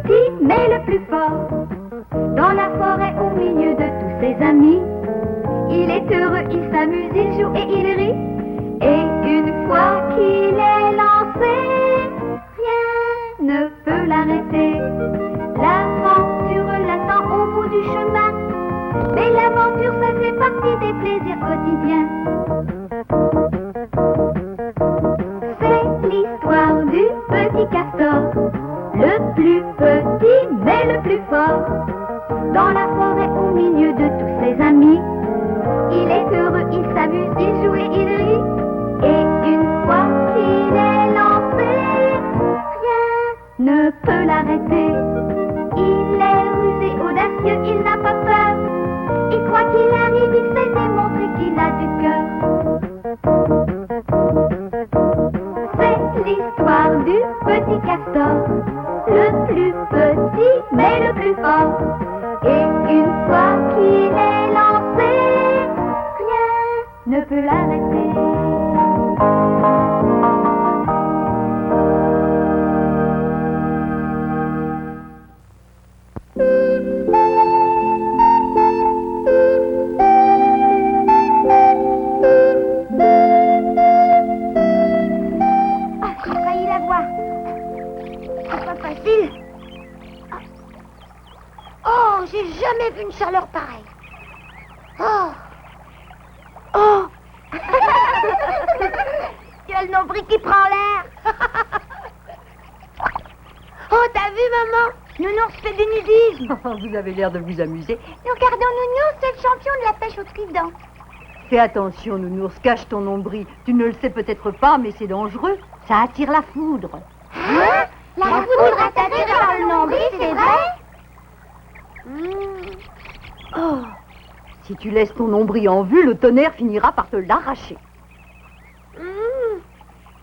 petit, mais le plus fort. Dans la forêt, au milieu de tous ses amis, il est heureux, il s'amuse, il joue et il rit. Et une fois qu'il est lancé, rien ne peut l'arrêter. L'aventure l'attend au bout du chemin, mais l'aventure, ça fait partie des plaisirs quotidiens. C'est l'histoire du petit castor, le plus petit mais le plus fort. Dans la forêt, au milieu de tous ses amis, il est heureux, il s'amuse, il joue et il rit. Et une fois qu'il est lancé, rien ne peut l'arrêter. Il est rusé, audacieux, il n'a pas peur. Et quoi qu'il arrive, il sait démontrer qu'il a du cœur. C'est l'histoire du petit castor, le plus petit mais le plus fort. Et une fois qu'il est lancé, rien ne peut l'arrêter. J'ai jamais vu une chaleur pareille. Oh. Oh. Il y a le nombril qui prend l'air. Oh, t'as vu, maman? Nounours fait du nudisme. Vous avez l'air de vous amuser. Nous regardons Nounours, c'est le champion de la pêche au trident. Fais attention, Nounours, cache ton nombril. Tu ne le sais peut-être pas, mais c'est dangereux. Ça attire la foudre. Hein? La foudre attirée par le nombril, c'est vrai? Oh, si tu laisses ton nombril en vue, le tonnerre finira par te l'arracher.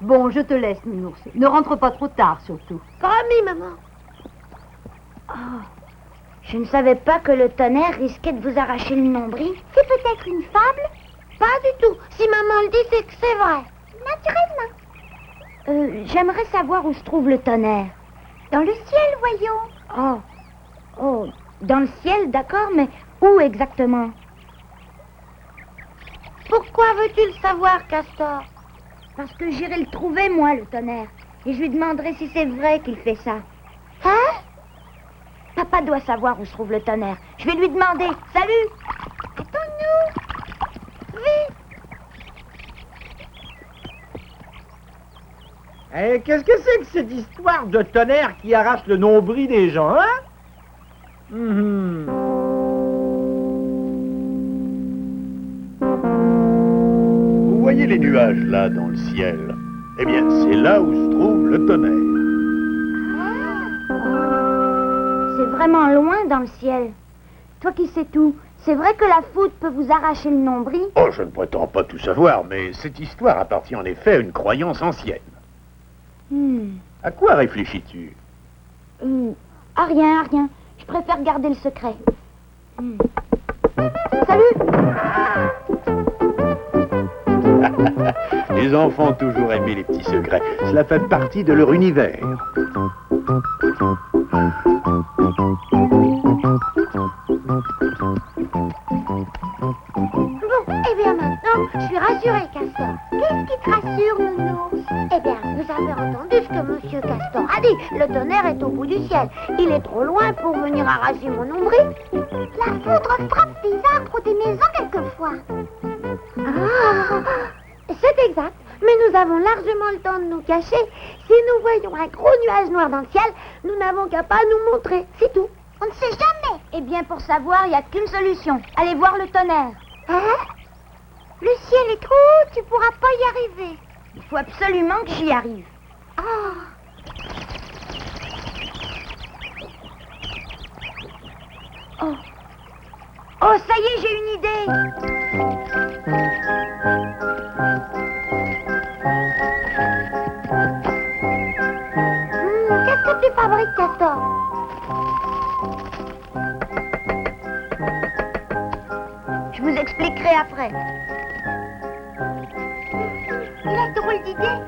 Bon, je te laisse, Nounours. Ne rentre pas trop tard, surtout. Promis, maman. Oh, je ne savais pas que le tonnerre risquait de vous arracher le nombril. C'est peut-être une fable? Pas du tout. Si maman le dit, c'est que c'est vrai. Naturellement. J'aimerais savoir où se trouve le tonnerre. Dans le ciel, voyons. Oh, dans le ciel, d'accord, mais où exactement? Pourquoi veux-tu le savoir, Castor? Parce que j'irai le trouver, moi, le tonnerre. Et je lui demanderai si c'est vrai qu'il fait ça. Hein? Papa doit savoir où se trouve le tonnerre. Je vais lui demander. Salut! Attends-nous! Vite! Eh, qu'est-ce que c'est que cette histoire de tonnerre qui arrache le nombril des gens, hein? Vous voyez les nuages là dans le ciel? Eh bien, c'est là où se trouve le tonnerre. C'est vraiment loin dans le ciel. Toi qui sais tout, c'est vrai que la foudre peut vous arracher le nombril? Oh, je ne prétends pas tout savoir, mais cette histoire appartient en effet à une croyance ancienne. À quoi réfléchis-tu? À rien, à rien. Je préfère garder le secret. Salut! Les enfants ont toujours aimé les petits secrets. Cela fait partie de leur univers. Bon, eh bien maintenant, je suis rassurée, Castor. Qu'est-ce qui te rassure, Nounours? Eh bien, vous avez entendu ce que Monsieur Castor a dit. Le tonnerre est au bout du ciel. Il est trop loin pour venir arracher mon nombril. La foudre frappe des arbres ou des maisons quelquefois. C'est exact. Mais nous avons largement le temps de nous cacher. Si nous voyons un gros nuage noir dans le ciel, nous n'avons qu'à pas nous montrer. C'est tout. On ne sait jamais. Eh bien, pour savoir, il n'y a qu'une solution. Allez voir le tonnerre. Hein? Le ciel est trop haut, tu pourras pas y arriver. Il faut absolument que j'y arrive. Oh, ça y est, j'ai une idée. Qu'est-ce que tu fabriques, Castor? Je vous expliquerai après. Il a drôle d'idée.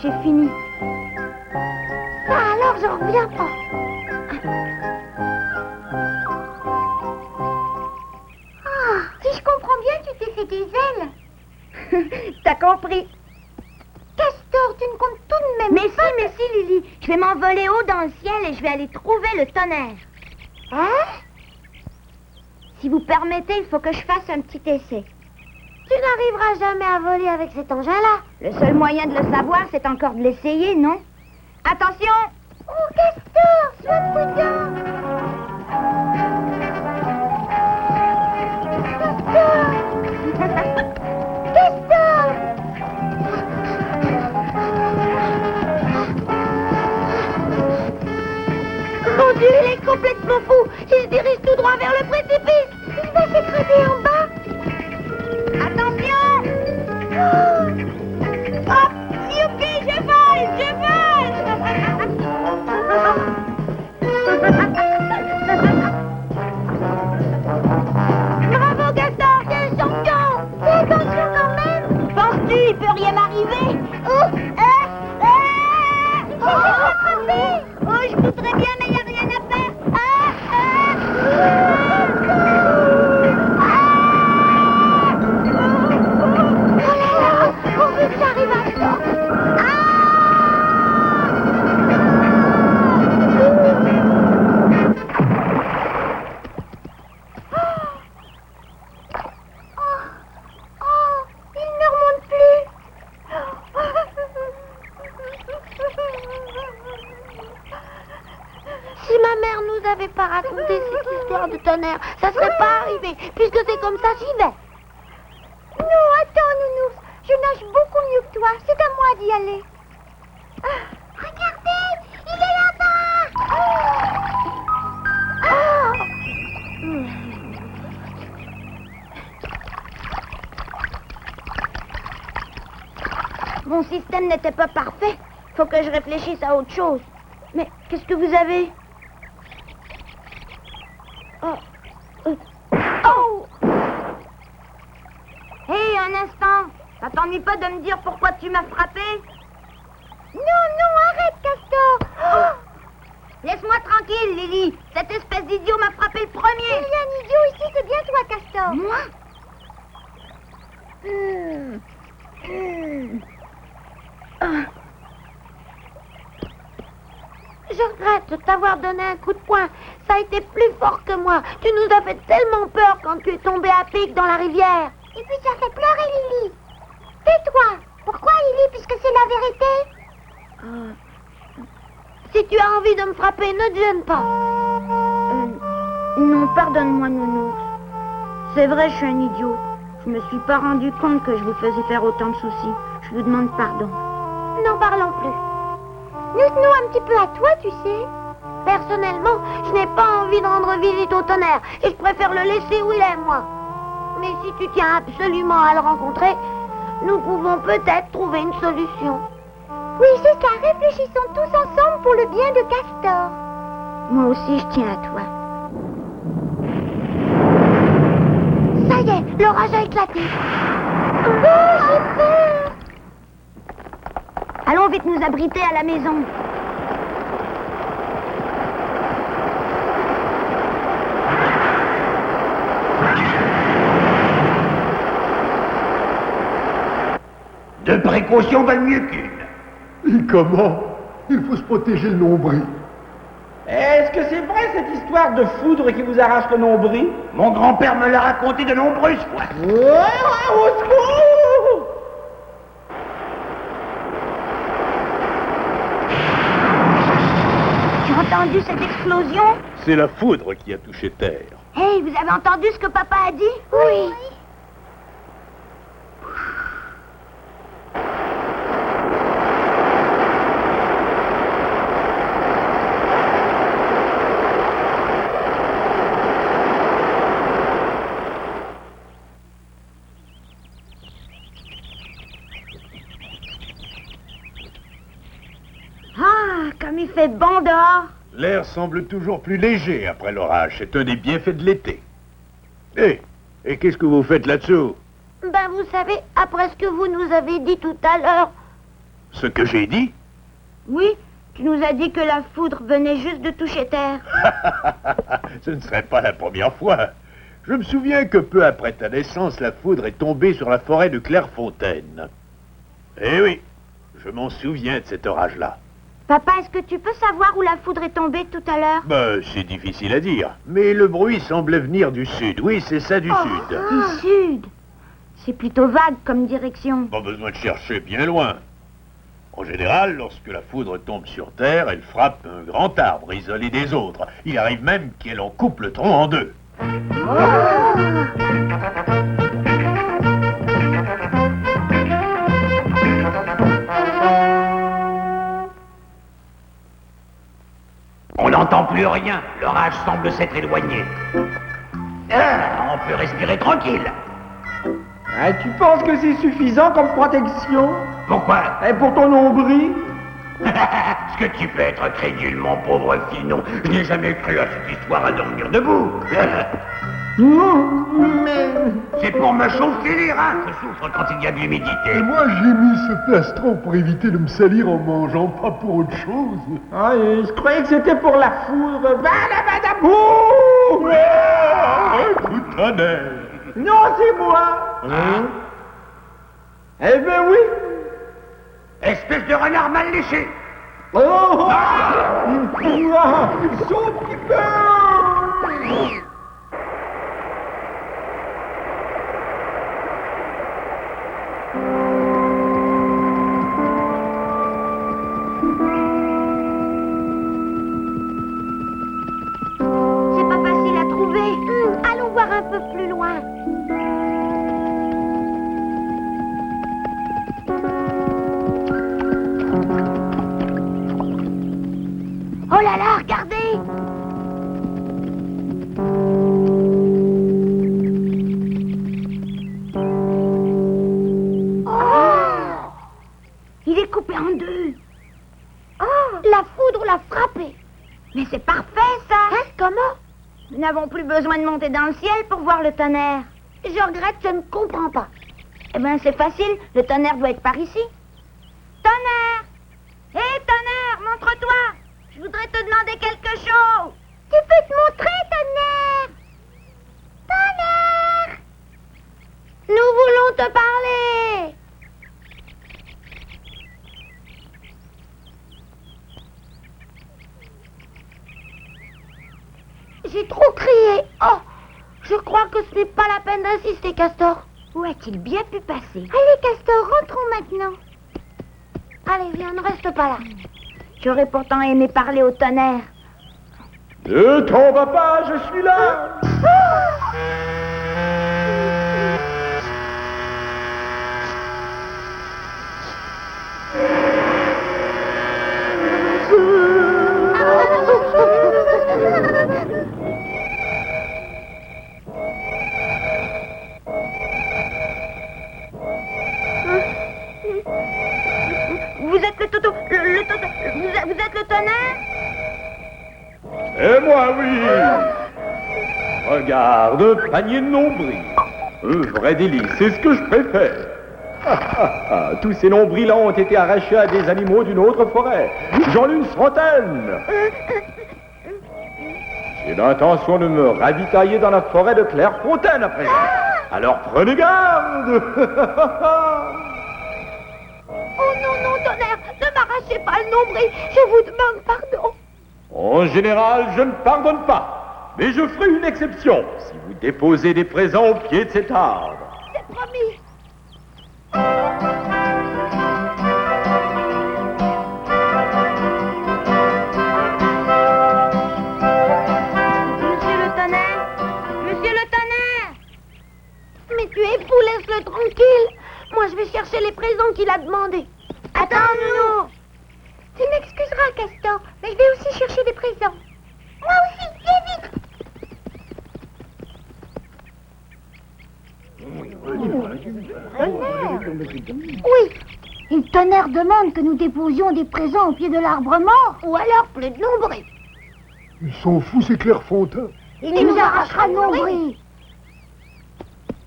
c'est fini. Ça alors, j'en reviens pas. Ah, si je comprends bien, tu t'es fait des ailes. T'as compris. Castor, tu ne comptes tout de même pas. Mais si, Lily. Je vais m'envoler haut dans le ciel et je vais aller trouver le tonnerre. Hein? Si vous permettez, il faut que je fasse un petit essai. Tu n'arriveras jamais à voler avec cet engin-là. Le seul moyen de le savoir, c'est encore de l'essayer, non? Attention! Oh, Castor, sois prudent! Castor! Castor! Mon Dieu, il est complètement fou! Il se dirige tout droit vers le précipice! Il va s'écraser en bas! Attention! Hop! Youpi, je vole! Je vole! Bravo, Castor! Quel champion! Fais attention quand même! Penses-tu, il peut rien m'arriver? Oh! Oh, je voudrais bien, mais il n'y a rien à faire! J'arrive à temps. Il ne remonte plus. Si ma mère nous avait pas raconté cette histoire de tonnerre, ça serait pas arrivé. Puisque c'est comme ça, j'y vais. Non, attends, Nounours. Je nage beaucoup mieux que toi. C'est à moi d'y aller. Regardez, il est là-bas. Mon système n'était pas parfait. Faut que je réfléchisse à autre chose. Mais qu'est-ce que vous avez? Oh. Hé, un instant. Ça t'ennuie pas de me dire pourquoi tu m'as frappé? Non, arrête, Castor. Laisse-moi tranquille, Lily. Cette espèce d'idiot m'a frappé le premier. Il y a un idiot ici, c'est bien toi, Castor. Moi? Je regrette de t'avoir donné un coup de poing. Ça a été plus fort que moi. Tu nous as fait tellement peur quand tu es tombé à pic dans la rivière. Et puis tu as fait pleurer Lily. Tais-toi. Pourquoi Lily, puisque c'est la vérité? Si tu as envie de me frapper, ne te gêne pas. Non, pardonne-moi, Nounours. C'est vrai, je suis un idiot. Je me suis pas rendu compte que je vous faisais faire autant de soucis. Je vous demande pardon. N'en parlons plus. Nous tenons un petit peu à toi, tu sais. Personnellement, je n'ai pas envie de rendre visite au tonnerre et je préfère le laisser où il est, moi. Mais si tu tiens absolument à le rencontrer, nous pouvons peut-être trouver une solution. Oui, c'est ça. Réfléchissons tous ensemble pour le bien de Castor. Moi aussi, je tiens à toi. Ça y est, l'orage a éclaté. Oh, j'ai peur. Allons vite nous abriter à la maison. Deux précautions valent mieux qu'une. Et comment? Il faut se protéger le nombril. Est-ce que c'est vrai cette histoire de foudre qui vous arrache le nombril? Mon grand-père me l'a raconté de nombreuses fois. Au secours! Tu as entendu cette explosion? C'est la foudre qui a touché terre. Hey, vous avez entendu ce que papa a dit? Oui. Comme il fait bon dehors. L'air semble toujours plus léger après l'orage. C'est un des bienfaits de l'été. Et qu'est-ce que vous faites là-dessous? Ben, vous savez, après ce que vous nous avez dit tout à l'heure... Ce que j'ai dit? Oui, tu nous as dit que la foudre venait juste de toucher terre. Ce ne serait pas la première fois. Je me souviens que peu après ta naissance, la foudre est tombée sur la forêt de Clairefontaine. Eh oui, je m'en souviens de cet orage-là. Papa, est-ce que tu peux savoir où la foudre est tombée tout à l'heure? Ben, c'est difficile à dire. Mais le bruit semblait venir du sud. Oui, c'est ça, du sud. Du sud. C'est plutôt vague comme direction. Pas besoin de chercher bien loin. En général, lorsque la foudre tombe sur terre, elle frappe un grand arbre isolé des autres. Il arrive même qu'elle en coupe le tronc en deux. On n'entend plus rien. L'orage semble s'être éloigné. On peut respirer tranquille. Hein, tu penses que c'est suffisant comme protection? Pourquoi? Et pour ton nombril? Est-ce que tu peux être crédule, mon pauvre Finon? Je n'ai jamais cru à cette histoire à dormir debout. Non, mais... C'est pour me chauffer les reins que je souffre quand il y a de l'humidité. Et moi, j'ai mis ce plastron pour éviter de me salir en mangeant, pas pour autre chose. Ah, je croyais que c'était pour la foudre. Badabadabou! Coup de tonnerre! Non, c'est moi. Hein? Eh ben oui. Espèce de renard mal léché. Oh! Son petit peu. C'est pas facile à trouver. Allons voir un peu plus loin. Oh là là, regardez! Oh! Il est coupé en deux. Oh! La foudre l'a frappé. Mais c'est parfait, ça! Hein? Comment? Nous n'avons plus besoin de monter dans le ciel pour voir le tonnerre. Je regrette, je ne comprends pas. Eh bien, c'est facile. Le tonnerre doit être par ici. Tonnerre! Hé, tonnerre, montre-toi! Je voudrais te demander quelque chose. Tu peux te montrer, tonnerre? Tonnerre! Nous voulons te parler. J'ai trop crié. Oh, je crois que ce n'est pas la peine d'insister, Castor. Où a-t-il bien pu passer? Allez, Castor, rentrons maintenant. Allez, viens, ne reste pas là. J'aurais pourtant aimé parler au tonnerre. Ne t'en va pas, je suis là. Vous êtes le toto... Vous êtes le tonnerre? Et moi, oui. Regarde, panier de nombril. Vrai délice, c'est ce que je préfère. Tous ces nombrils-là ont été arrachés à des animaux d'une autre forêt. J'en ai une centaine. J'ai l'intention de me ravitailler dans la forêt de Clairefontaine à présent. Alors prenez garde. Oh non, non, tonnerre, ne m'arrachez pas le nombril, je vous demande pardon. En général, je ne pardonne pas. Mais je ferai une exception si vous déposez des présents au pied de cet arbre. C'est promis. Monsieur le tonnerre? Monsieur le tonnerre? Mais tu es fou, laisse-le tranquille. Moi, je vais chercher les présents qu'il a demandés. Attends, Nounou. Tu m'excuseras, Castor, mais je vais aussi chercher des présents. Moi aussi, viens vite. Oui. Et le tonnerre demande que nous déposions des présents au pied de l'arbre mort. Ou alors plus de nombril. Ils sont fous, c'est Clairefontaine. Il nous arrachera le nombril.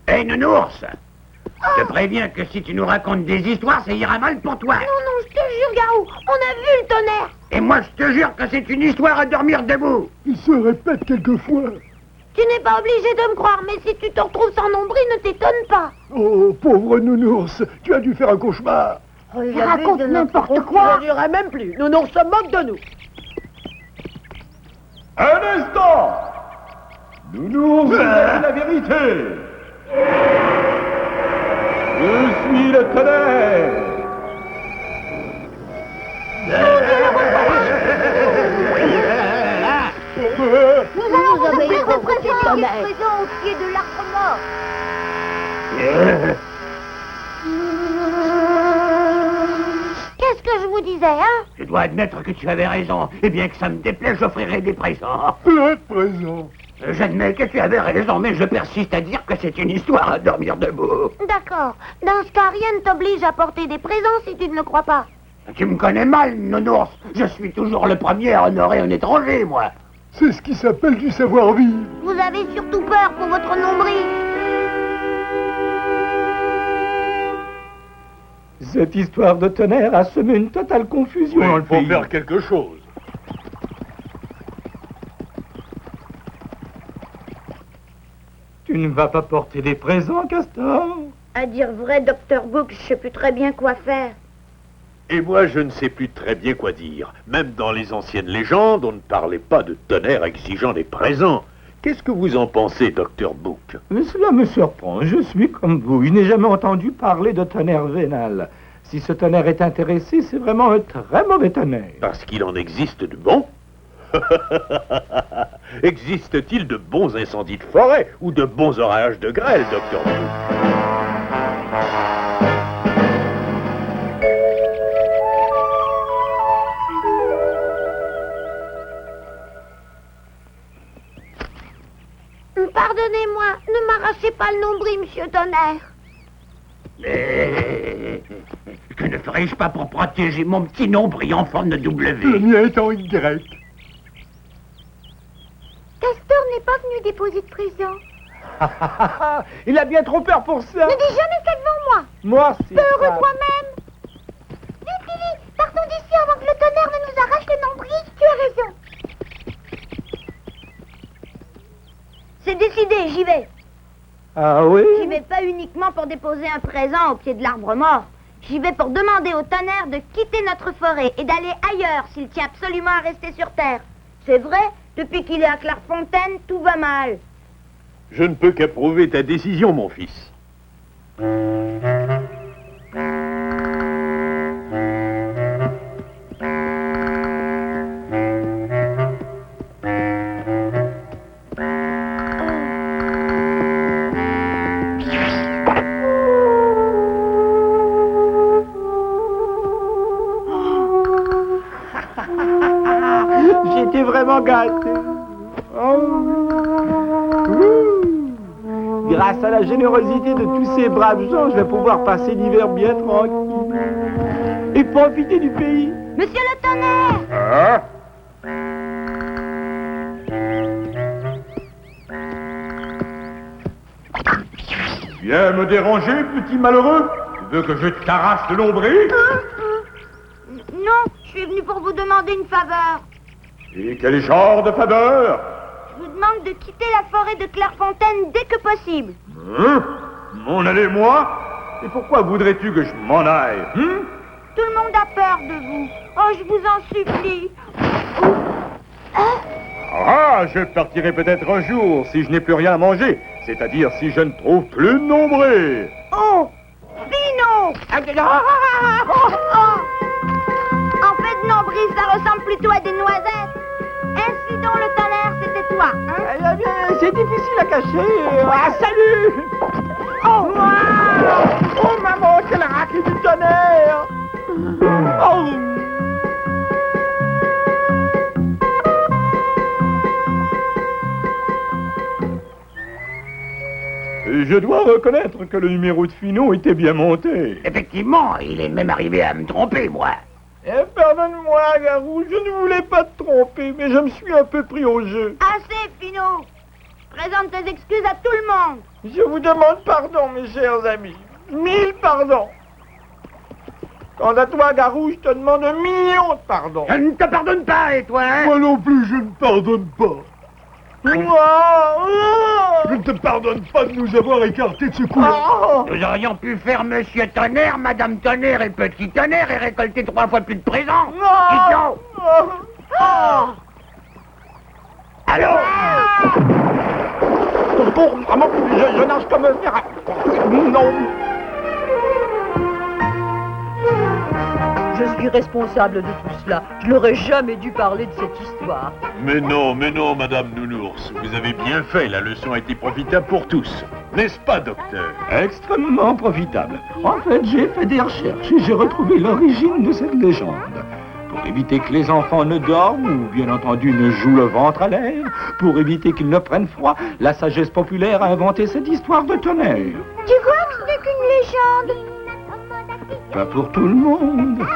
Hé, nounours! Je te préviens que si tu nous racontes des histoires, ça ira mal pour toi. Non, non, je te jure, Garou, on a vu le tonnerre. Et moi, je te jure que c'est une histoire à dormir debout. Il se répète quelquefois. Tu n'es pas obligé de me croire, mais si tu te retrouves sans nombril, ne t'étonne pas. Oh, pauvre nounours, tu as dû faire un cauchemar. Il raconte n'importe quoi. Je dirais même plus. Nounours se moque de nous. Un instant! Nounours, vous avez la vérité! Je suis le tonnerre! Nous allons vous offrir un présent au pied de l'arbre mort. Qu'est-ce que je vous disais, hein? Je dois admettre que tu avais raison. Et bien que ça me déplaise, j'offrirai des présents. Plein de présents. J'admets que tu avais raison, mais je persiste à dire que c'est une histoire à dormir debout. D'accord. Dans ce cas, rien ne t'oblige à porter des présents si tu ne le crois pas. Tu me connais mal, nounours. Je suis toujours le premier à honorer un étranger, moi. C'est ce qui s'appelle du savoir-vivre. Vous avez surtout peur pour votre nombril. Cette histoire de tonnerre a semé une totale confusion dans le Il faut pays. faire quelque chose. Tu ne vas pas porter des présents, Castor? À dire vrai, Dr. Book, je sais plus très bien quoi faire. Et moi, je ne sais plus très bien quoi dire. Même dans les anciennes légendes, on ne parlait pas de tonnerre exigeant des présents. Qu'est-ce que vous en pensez, Dr. Book? Mais cela me surprend, je suis comme vous. Je n'ai jamais entendu parler de tonnerre vénal. Si ce tonnerre est intéressé, c'est vraiment un très mauvais tonnerre. Parce qu'il en existe de bons. Existe-t-il de bons incendies de forêt ou de bons orages de grêle, Dr. Book? Pardonnez-moi, ne m'arrachez pas le nombril, monsieur Tonnerre. Que ne ferais-je pas pour protéger mon petit nombril en forme de Le W? mien est en Y. Castor n'est pas venu déposer de présent. Il a bien trop peur pour ça. Ne dis jamais ça devant moi. Moi, c'est Heureux ça. toi-même. Vite, Lily, partons d'ici avant que le tonnerre ne nous arrache le nombril. Tu as raison. C'est décidé, j'y vais. Ah oui? J'y vais pas uniquement pour déposer un présent au pied de l'arbre mort. J'y vais pour demander au tonnerre de quitter notre forêt et d'aller ailleurs s'il tient absolument à rester sur Terre. C'est vrai, depuis qu'il est à Clairefontaine, tout va mal. Je ne peux qu'approuver ta décision, mon fils. J'étais vraiment gâté. Oh. Ouh. Grâce à la générosité de tous ces braves gens, je vais pouvoir passer l'hiver bien tranquille. Et profiter du pays. Monsieur le tonnerre! Hein? Viens me déranger, petit malheureux. Tu veux que je t'arrache le nombril? Non, je suis venu pour vous demander une faveur. Et quel genre de faveur? Je vous demande de quitter la forêt de Clairefontaine dès que possible. M'en aller, moi? Et pourquoi voudrais-tu que je m'en aille? Tout le monde a peur de vous. Oh, je vous en supplie. Ah, je partirai peut-être un jour si je n'ai plus rien à manger. C'est-à-dire si je ne trouve plus de nombril. Oh, Pino! Oh. En fait, nombril, ça ressemble plutôt à des noisettes. Ainsi donc, le tonnerre, c'était toi, hein? Eh bien, c'est difficile à cacher. Ah, salut! Oh, Oh, maman, quelle raquette du tonnerre! Oh! Je dois reconnaître que le numéro de Finot était bien monté. Effectivement, il est même arrivé à me tromper, moi. Pardonne-moi, Garou, je ne voulais pas te tromper, mais je me suis un peu pris au jeu. Assez, Pino. Présente tes excuses à tout le monde. Je vous demande pardon, mes chers amis. 1000 pardons. Quant à toi, Garou, je te demande 1 million de pardons. Je ne te pardonne pas, et toi, hein? Moi non plus, je ne pardonne pas. Je ne te pardonne pas de nous avoir écartés de ce coup-là. Nous aurions pu faire Monsieur Tonnerre, Madame Tonnerre et Petit Tonnerre et récolter 3 fois plus de présents. Idiot! Allô? Vraiment, je nage comme un fer. Non. Je suis responsable de tout cela. Je n'aurais jamais dû parler de cette histoire. Mais non, Madame Nounours. Vous avez bien fait, la leçon a été profitable pour tous. N'est-ce pas, docteur? Extrêmement profitable. En fait, j'ai fait des recherches et j'ai retrouvé l'origine de cette légende. Pour éviter que les enfants ne dorment ou, bien entendu, ne jouent le ventre à l'air, pour éviter qu'ils ne prennent froid, la sagesse populaire a inventé cette histoire de tonnerre. Tu vois que ce n'est qu'une légende? Pas pour tout le monde.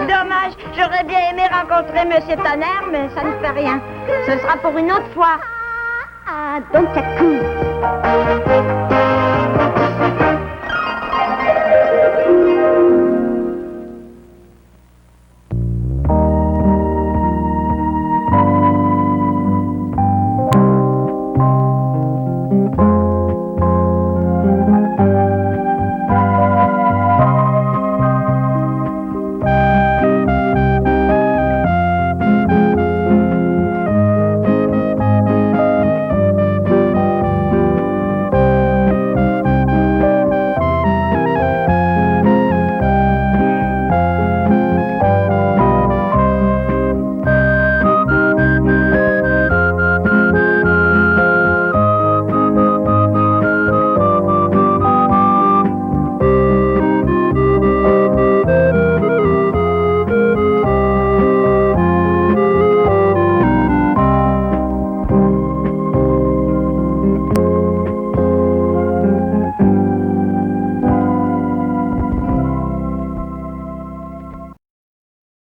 Dommage, j'aurais bien aimé rencontrer Monsieur Tonnerre, mais ça ne fait rien. Ce sera pour une autre fois. Ah, donc ça coule.